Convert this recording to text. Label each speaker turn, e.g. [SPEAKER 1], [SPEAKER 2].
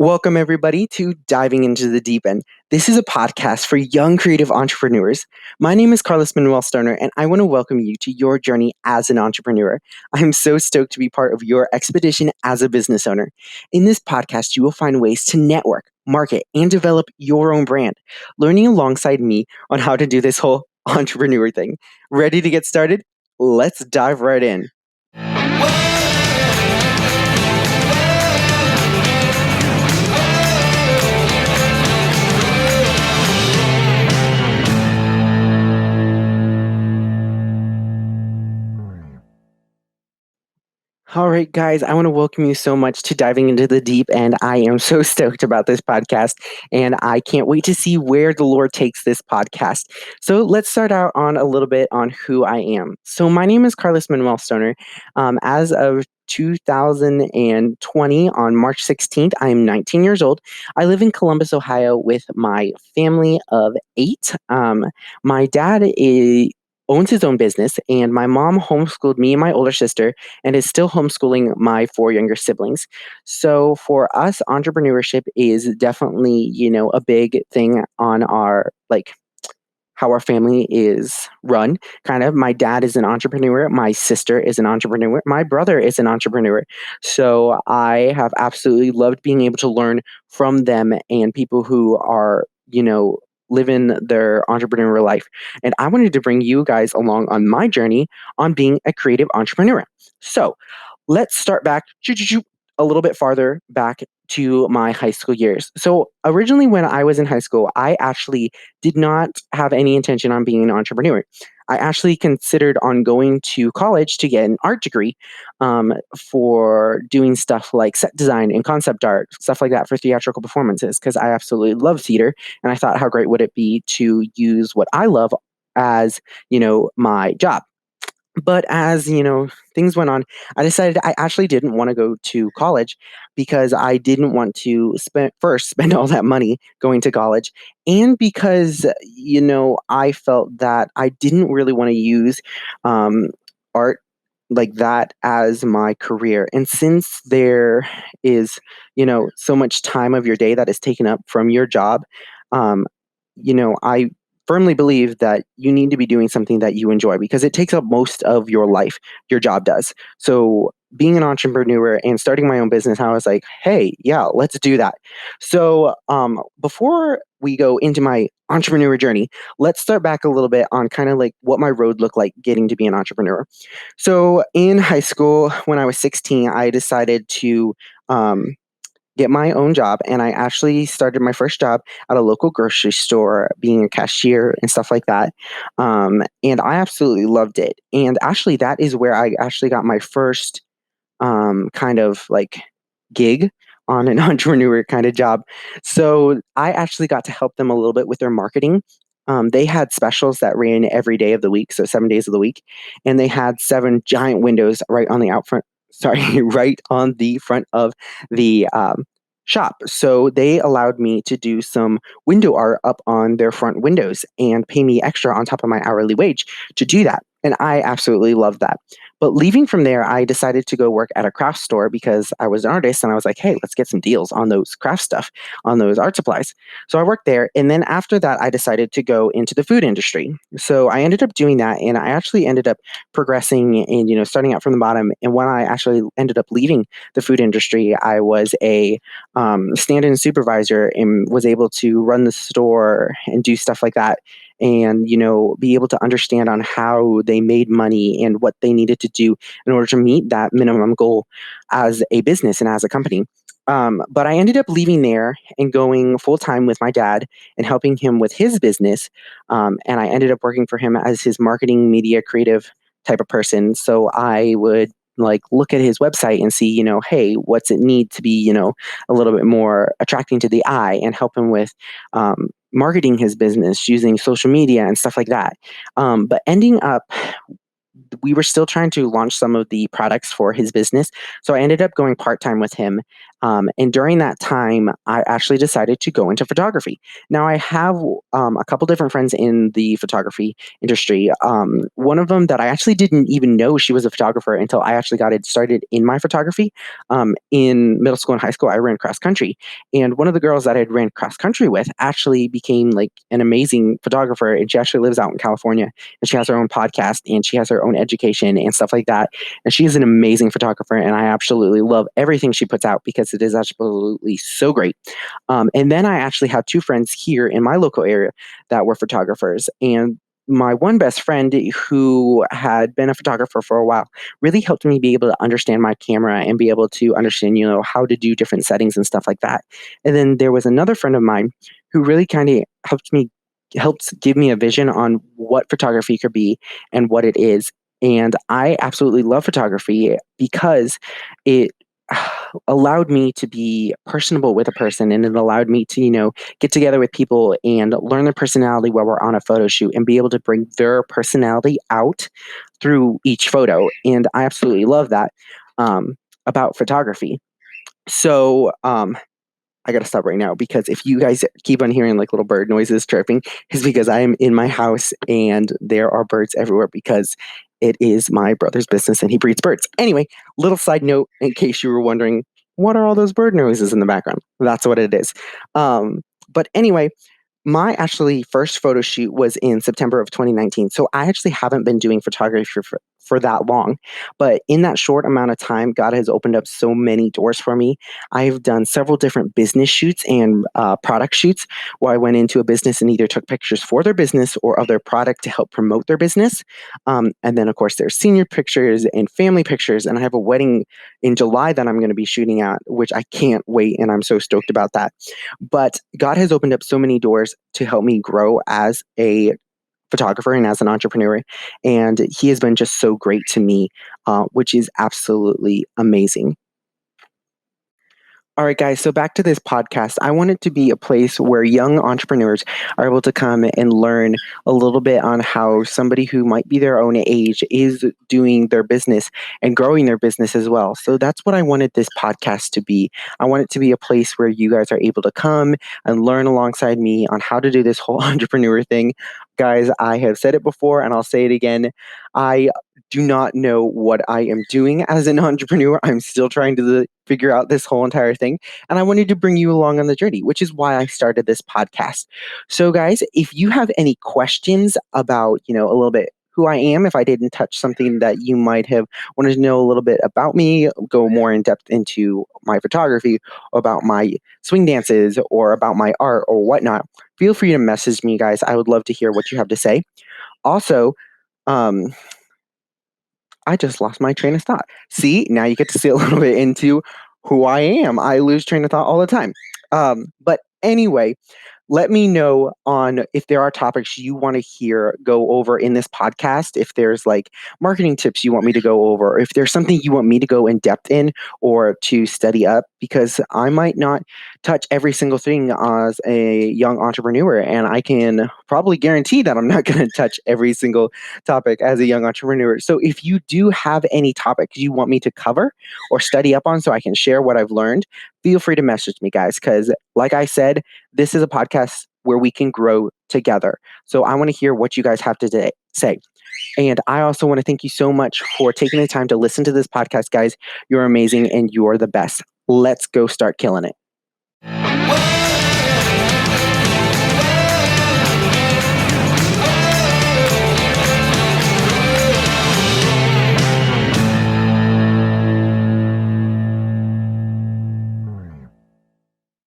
[SPEAKER 1] Welcome, everybody, to Diving into the Deep End. This is a podcast for young creative entrepreneurs. My name is Manuel, and I want to welcome you to your journey as an entrepreneur. I am so stoked to be part of your expedition as a business owner. In this podcast, you will find ways to network, market, and develop your own brand, learning alongside me on how to do this whole entrepreneur thing. Ready to get started? Let's dive right in. All right, guys, I want to welcome you so much to Diving into the Deep End. I am so stoked about this podcast, and I can't wait to see where the Lord takes this podcast. So let's start out on a little bit on who I am. So my name is Manuel. As of 2020, on March 16th, I am 19 years old. I live in Columbus, Ohio, with my family of 8. My dad owns his own business, and my mom homeschooled me and my older sister and is still homeschooling my 4 younger siblings. So for us, entrepreneurship is definitely, a big thing on our how our family is run. Kind of, my dad is an entrepreneur, my sister is an entrepreneur, my brother is an entrepreneur. So I have absolutely loved being able to learn from them and people who are, living their entrepreneurial life. And I wanted to bring you guys along on my journey on being a creative entrepreneur. So let's start back a little bit farther back to my high school years. So originally, when I was in high school, I actually did not have any intention on being an entrepreneur. I actually considered on going to college to get an art degree for doing stuff like set design and concept art, stuff like that for theatrical performances, because I absolutely love theater. And I thought, how great would it be to use what I love as, my job? But as things went on, I decided I actually didn't want to go to college because I didn't want to spend all that money going to college, and because I felt that I didn't really want to use um, art like that as my career. And since there is so much time of your day that is taken up from your job, um, I firmly believe that you need to be doing something that you enjoy because it takes up most of your life. Your job does. So being an entrepreneur and starting my own business, I was like, hey, yeah, let's do that. So before we go into my entrepreneur journey, let's start back a little bit on kind of like what my road looked like getting to be an entrepreneur. So in high school, when I was 16, I decided to get my own job, and I actually started my first job at a local grocery store being a cashier and stuff like that. And I absolutely loved it. And actually, that is where I actually got my first kind of like gig on an entrepreneur kind of job. So I actually got to help them a little bit with their marketing. They had specials that ran every day of the week, so 7 days of the week, and they had 7 giant windows right on the out front. Sorry, right on the front of the shop. So they allowed me to do some window art up on their front windows and pay me extra on top of my hourly wage to do that. And I absolutely loved that. But leaving from there, I decided to go work at a craft store because I was an artist and I was like, hey, let's get some deals on those craft stuff, on those art supplies. So I worked there. And then after that, I decided to go into the food industry. So I ended up doing that. And I actually ended up progressing and, starting out from the bottom. And when I actually ended up leaving the food industry, I was a stand-in supervisor and was able to run the store and do stuff like that, and be able to understand on how they made money and what they needed to do in order to meet that minimum goal as a business and as a company. But I ended up leaving there and going full time with my dad and helping him with his business. And I ended up working for him as his marketing, media, creative type of person. So I would look at his website and see, hey, what's it need to be, a little bit more attracting to the eye, and help him with marketing his business using social media and stuff like that. But ending up we were still trying to launch some of the products for his business. So I ended up going part time with him. And during that time, I actually decided to go into photography. Now, I have a couple different friends in the photography industry. One of them that I actually didn't even know she was a photographer until I actually got it started in my photography. In middle school and high school, I ran cross country. And one of the girls that I ran cross country with actually became like an amazing photographer. And she actually lives out in California, and she has her own podcast, and she has her own education and stuff like that. And she is an amazing photographer. And I absolutely love everything she puts out because it is absolutely so great. And then I actually have two friends here in my local area that were photographers. And my one best friend, who had been a photographer for a while, really helped me be able to understand my camera and be able to understand, how to do different settings and stuff like that. And then there was another friend of mine who really kind of helped give me a vision on what photography could be and what it is. And I absolutely love photography because it allowed me to be personable with a person, and it allowed me to get together with people and learn their personality while we're on a photo shoot and be able to bring their personality out through each photo. And I absolutely love that about photography. So I gotta stop right now because if you guys keep on hearing like little bird noises chirping, it's because I am in my house and there are birds everywhere because it is my brother's business and he breeds birds. Anyway, little side note in case you were wondering, what are all those bird noises in the background? That's what it is. But anyway, my actually first photo shoot was in September of 2019. So I actually haven't been doing photography for that long. But in that short amount of time, God has opened up so many doors for me. I've done several different business shoots and product shoots where I went into a business and either took pictures for their business or of their product to help promote their business. And then, of course, there's senior pictures and family pictures. And I have a wedding in July that I'm going to be shooting at, which I can't wait. And I'm so stoked about that. But God has opened up so many doors to help me grow as a photographer and as an entrepreneur. And he has been just so great to me, which is absolutely amazing. All right, guys. So back to this podcast. I want it to be a place where young entrepreneurs are able to come and learn a little bit on how somebody who might be their own age is doing their business and growing their business as well. So that's what I wanted this podcast to be. I want it to be a place where you guys are able to come and learn alongside me on how to do this whole entrepreneur thing. Guys, I have said it before and I'll say it again. I do not know what I am doing as an entrepreneur. I'm still trying to figure out this whole entire thing. And I wanted to bring you along on the journey, which is why I started this podcast. So, guys, if you have any questions about, a little bit who I am, if I didn't touch something that you might have wanted to know a little bit about me, go more in depth into my photography, or about my swing dances, or about my art, or whatnot, feel free to message me, guys. I would love to hear what you have to say. Also, um, I just lost my train of thought. See, now you get to see a little bit into who I am. I lose train of thought all the time. But anyway, let me know on if there are topics you want to hear go over in this podcast. If there's like marketing tips you want me to go over, or if there's something you want me to go in depth in or to study up, because I might not touch every single thing as a young entrepreneur. And I can probably guarantee that I'm not going to touch every single topic as a young entrepreneur. So if you do have any topics you want me to cover or study up on so I can share what I've learned, feel free to message me, guys, because like I said, this is a podcast where we can grow together. So I want to hear what you guys have to say. And I also want to thank you so much for taking the time to listen to this podcast, guys. You're amazing and you're the best. Let's go start killing it.